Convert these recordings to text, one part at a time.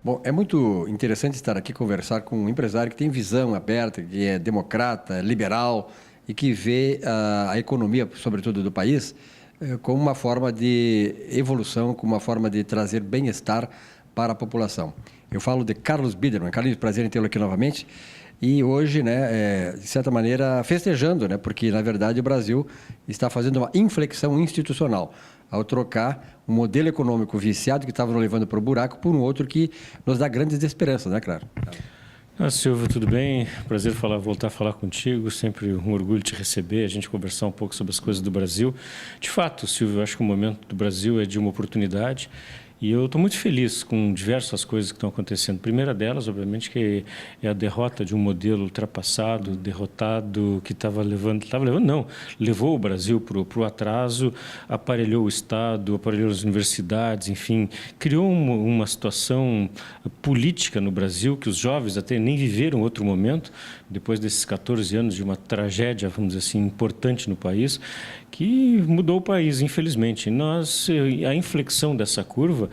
Bom, é muito interessante estar aqui conversar com um empresário que tem visão aberta, que é democrata, liberal e que vê a economia, sobretudo do país, como uma forma de evolução, como uma forma de trazer bem-estar para a população. Eu falo de Carlos Biderman. Carlos, prazer em tê-lo aqui novamente. E hoje, né, de certa maneira, festejando, né, porque, na verdade, o Brasil está fazendo uma inflexão institucional ao trocar um modelo econômico viciado que estava nos levando para o buraco por um outro que nos dá grandes esperanças, né, claro? Silvio, tudo bem? Prazer voltar a falar contigo. Sempre um orgulho te receber, a gente conversar um pouco sobre as coisas do Brasil. De fato, Silvio, eu acho que o momento do Brasil é de uma oportunidade. E eu estou muito feliz com diversas coisas que estão acontecendo. A primeira delas, obviamente, que é a derrota de um modelo ultrapassado, derrotado, que levou o Brasil para o atraso, aparelhou o Estado, aparelhou as universidades, enfim, criou uma situação política no Brasil que os jovens até nem viveram em outro momento, depois desses 14 anos de uma tragédia, vamos dizer assim, importante no país, que mudou o país, infelizmente. A inflexão dessa curva,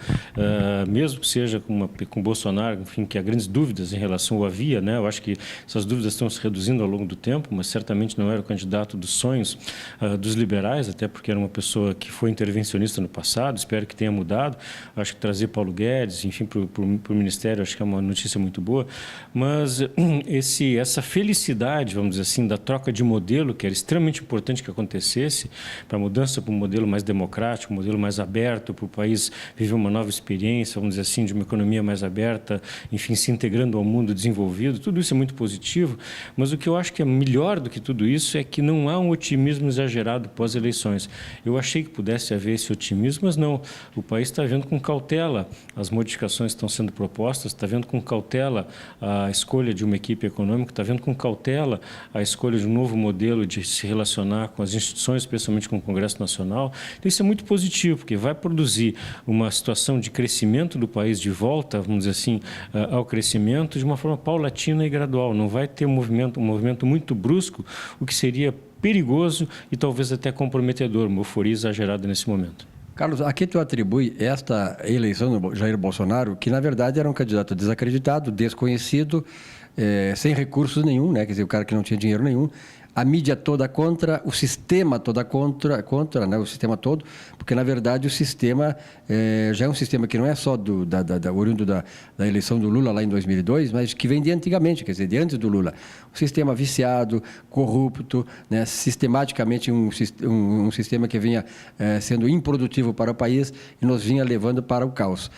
mesmo que seja com Bolsonaro, enfim, que há grandes dúvidas em relação ao havia, né? Eu acho que essas dúvidas estão se reduzindo ao longo do tempo, mas certamente não era o candidato dos sonhos dos liberais, até porque era uma pessoa que foi intervencionista no passado, espero que tenha mudado. Acho que trazer Paulo Guedes, enfim, para o Ministério, acho que é uma notícia muito boa, mas essa felicidade, vamos dizer assim, da troca de modelo, que era extremamente importante que acontecesse, para a mudança para um modelo mais democrático, um modelo mais aberto, para o país viver uma nova experiência, vamos dizer assim, de uma economia mais aberta, enfim, se integrando ao mundo desenvolvido. Tudo isso é muito positivo, mas o que eu acho que é melhor do que tudo isso é que não há um otimismo exagerado pós-eleições. Eu achei que pudesse haver esse otimismo, mas não. O país está vendo com cautela as modificações que estão sendo propostas, está vendo com cautela a escolha de uma equipe econômica, está vendo com cautela a escolha de um novo modelo de se relacionar com as instituições, especialmente com o Congresso Nacional. Então, isso é muito positivo, porque vai produzir uma situação de crescimento do país de volta, vamos dizer assim, ao crescimento de uma forma paulatina e gradual. Não vai ter um movimento muito brusco, o que seria perigoso e talvez até comprometedor, uma euforia exagerada nesse momento. Carlos, a que tu atribui esta eleição do Jair Bolsonaro, que na verdade era um candidato desacreditado, desconhecido, sem recursos nenhum, né? Quer dizer, o cara que não tinha dinheiro nenhum, a mídia toda contra, o sistema toda contra, né? O sistema todo, porque na verdade o sistema já é um sistema que não é só oriundo da eleição do Lula lá em 2002, mas que vem de antigamente, quer dizer, de antes do Lula. Um sistema viciado, corrupto, né? Sistematicamente um sistema que vinha sendo improdutivo para o país e nos vinha levando para o caos.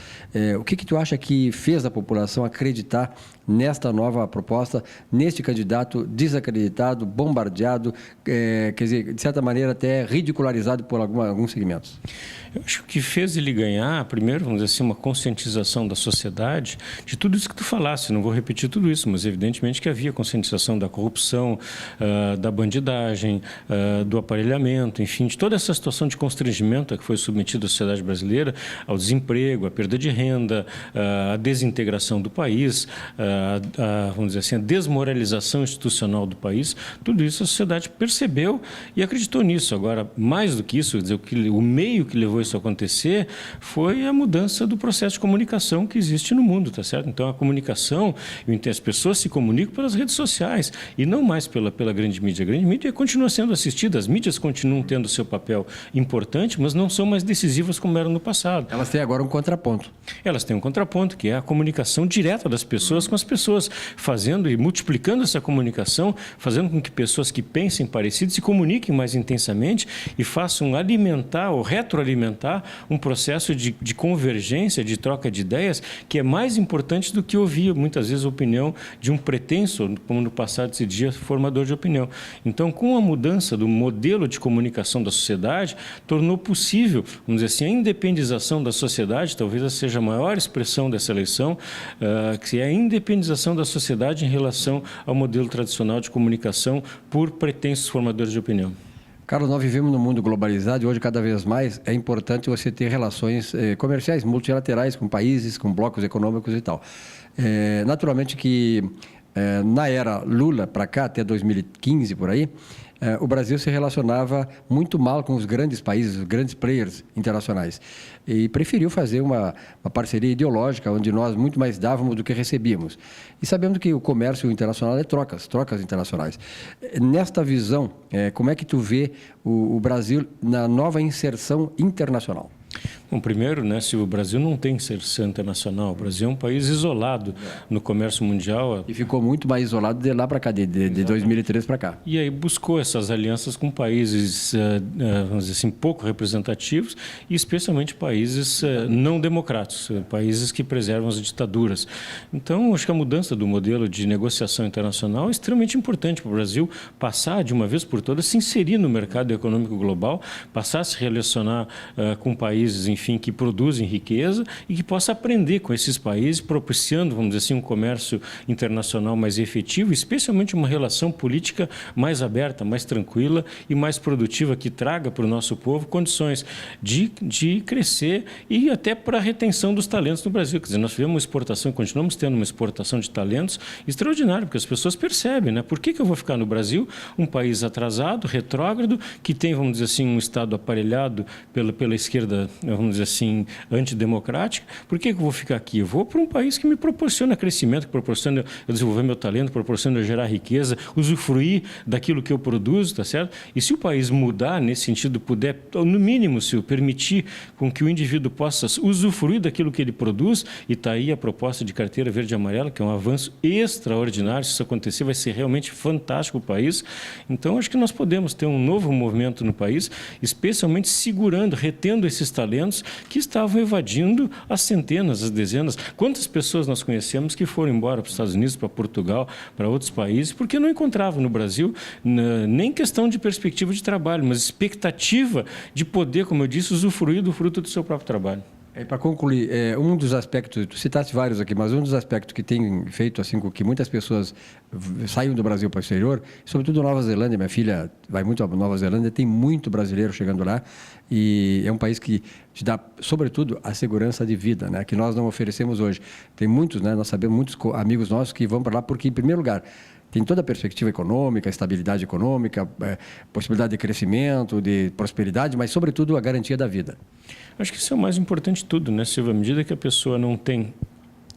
O que tu acha que fez a população acreditar nesta nova proposta, neste candidato desacreditado, bombardeado, quer dizer, de certa maneira até ridicularizado por alguns segmentos? Eu acho que fez ele ganhar, primeiro, vamos dizer assim, uma conscientização da sociedade de tudo isso que tu falaste. Não vou repetir tudo isso, mas evidentemente que havia conscientização da corrupção, da bandidagem, do aparelhamento, enfim, de toda essa situação de constrangimento a que foi submetida a sociedade brasileira, ao desemprego, à perda de renda, à desintegração do país, vamos dizer assim, a desmoralização institucional do país. Tudo isso a sociedade percebeu e acreditou nisso. Agora, mais do que isso, quer dizer, o meio que levou isso a acontecer foi a mudança do processo de comunicação que existe no mundo, tá certo? Então, a comunicação, as pessoas se comunicam pelas redes sociais e não mais pela grande mídia. A grande mídia continua sendo assistida, as mídias continuam tendo seu papel importante, mas não são mais decisivas como eram no passado. Elas têm agora um contraponto. Elas têm um contraponto, que é a comunicação direta das pessoas com as pessoas, fazendo e multiplicando essa comunicação, fazendo com que pessoas que pensem parecido se comuniquem mais intensamente e façam alimentar ou retroalimentar um processo de convergência, de troca de ideias, que é mais importante do que ouvir, muitas vezes, a opinião de um pretenso, como no passado se dizia, formador de opinião. Então, com a mudança do modelo de comunicação da sociedade, tornou possível, vamos dizer assim, a independização da sociedade, talvez essa seja a maior expressão dessa eleição, que é a independização da sociedade em relação ao modelo tradicional de comunicação por pretensos formadores de opinião. Carlos, nós vivemos num mundo globalizado e hoje cada vez mais é importante você ter relações comerciais multilaterais com países, com blocos econômicos e tal. Naturalmente que na era Lula para cá, até 2015 por aí, o Brasil se relacionava muito mal com os grandes países, os grandes players internacionais. E preferiu fazer uma parceria ideológica, onde nós muito mais dávamos do que recebíamos. E sabendo que o comércio internacional é trocas internacionais. Nesta visão, como é que tu vê o Brasil na nova inserção internacional? Bom, primeiro, né, se o Brasil não tem inserção internacional, o Brasil é um país isolado no comércio mundial. E ficou muito mais isolado de lá para cá, de 2003 para cá. E aí buscou essas alianças com países, vamos dizer assim, pouco representativos e especialmente países não democráticos, países que preservam as ditaduras. Então, acho que a mudança do modelo de negociação internacional é extremamente importante para o Brasil passar, de uma vez por todas, se inserir no mercado econômico global, passar a se relacionar com países, enfim, que produzem riqueza e que possa aprender com esses países, propiciando, vamos dizer assim, um comércio internacional mais efetivo, especialmente uma relação política mais aberta, mais tranquila e mais produtiva, que traga para o nosso povo condições de crescer e até para a retenção dos talentos no Brasil. Quer dizer, nós tivemos uma exportação, continuamos tendo uma exportação de talentos extraordinária, porque as pessoas percebem, né? Por que eu vou ficar no Brasil, um país atrasado, retrógrado, que tem, vamos dizer assim, um Estado aparelhado pela esquerda, vamos dizer assim, antidemocrática? Por que eu vou ficar aqui? Eu vou para um país que me proporciona crescimento, que proporciona eu desenvolver meu talento, proporciona eu gerar riqueza, usufruir daquilo que eu produzo, tá certo? E se o país mudar nesse sentido, puder, no mínimo, se permitir com que o indivíduo possa usufruir daquilo que ele produz, e está aí a proposta de carteira verde e amarela, que é um avanço extraordinário. Se isso acontecer, vai ser realmente fantástico o país. Então, acho que nós podemos ter um novo movimento no país, especialmente segurando, retendo esses talentos que estavam evadindo as centenas, as dezenas. Quantas pessoas nós conhecemos que foram embora para os Estados Unidos, para Portugal, para outros países, porque não encontravam no Brasil nem questão de perspectiva de trabalho, mas expectativa de poder, como eu disse, usufruir do fruto do seu próprio trabalho. Para concluir, um dos aspectos, tu citaste vários aqui, mas um dos aspectos que tem feito assim com que muitas pessoas saiam do Brasil para o exterior, sobretudo Nova Zelândia, minha filha vai muito à Nova Zelândia, tem muito brasileiro chegando lá, e é um país que te dá, sobretudo, a segurança de vida, né, que nós não oferecemos hoje. Tem muitos, né, nós sabemos, muitos amigos nossos que vão para lá porque, em primeiro lugar, tem toda a perspectiva econômica, estabilidade econômica, possibilidade de crescimento, de prosperidade, mas, sobretudo, a garantia da vida. Acho que isso é o mais importante de tudo, né, Silvia? À medida que a pessoa não tem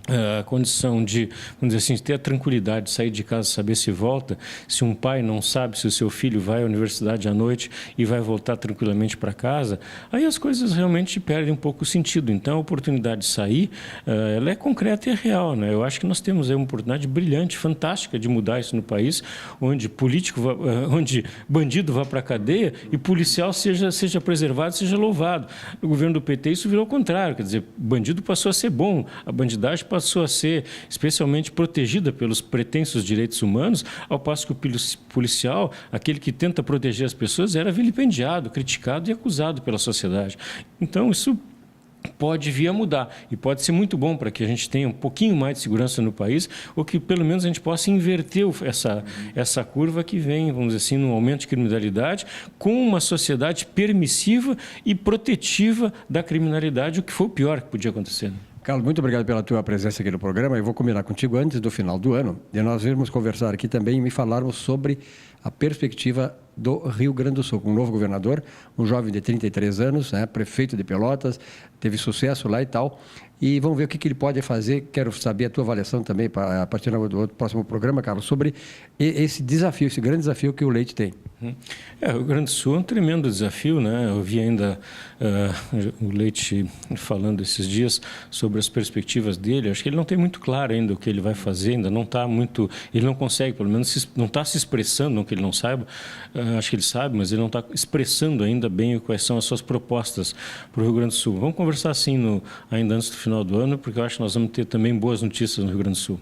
a condição de, vamos dizer assim, ter a tranquilidade de sair de casa, saber se volta, se um pai não sabe se o seu filho vai à universidade à noite e vai voltar tranquilamente para casa, aí as coisas realmente perdem um pouco o sentido. Então, a oportunidade de sair, ela é concreta e é real, né? Eu acho que nós temos aí uma oportunidade brilhante, fantástica de mudar isso no país, onde onde bandido vá para a cadeia e policial seja preservado, seja louvado. No governo do PT isso virou o contrário, quer dizer, bandido passou a ser bom, a bandidagem passou a ser especialmente protegida pelos pretensos direitos humanos, ao passo que o policial, aquele que tenta proteger as pessoas, era vilipendiado, criticado e acusado pela sociedade. Então, isso pode vir a mudar e pode ser muito bom para que a gente tenha um pouquinho mais de segurança no país, ou que pelo menos a gente possa inverter essa curva que vem, vamos dizer assim, num aumento de criminalidade, com uma sociedade permissiva e protetiva da criminalidade, o que foi o pior que podia acontecer. Carlos, muito obrigado pela tua presença aqui no programa. Eu vou combinar contigo antes do final do ano, de nós irmos conversar aqui também e me falarmos sobre a perspectiva do Rio Grande do Sul, com um novo governador, um jovem de 33 anos, né, prefeito de Pelotas, teve sucesso lá e tal. E vamos ver o que ele pode fazer. Quero saber a tua avaliação também, a partir do próximo programa, Carlos, sobre esse desafio, esse grande desafio que o Leite tem. O Rio Grande do Sul é um tremendo desafio, né? Eu vi ainda o Leite falando esses dias sobre as perspectivas dele. Acho que ele não tem muito claro ainda o que ele vai fazer, ainda não está muito... Ele não consegue, pelo menos, não está se expressando, não que ele não saiba. Acho que ele sabe, mas ele não está expressando ainda bem quais são as suas propostas para o Rio Grande do Sul. Vamos conversar assim ainda antes do final do ano, porque eu acho que nós vamos ter também boas notícias no Rio Grande do Sul.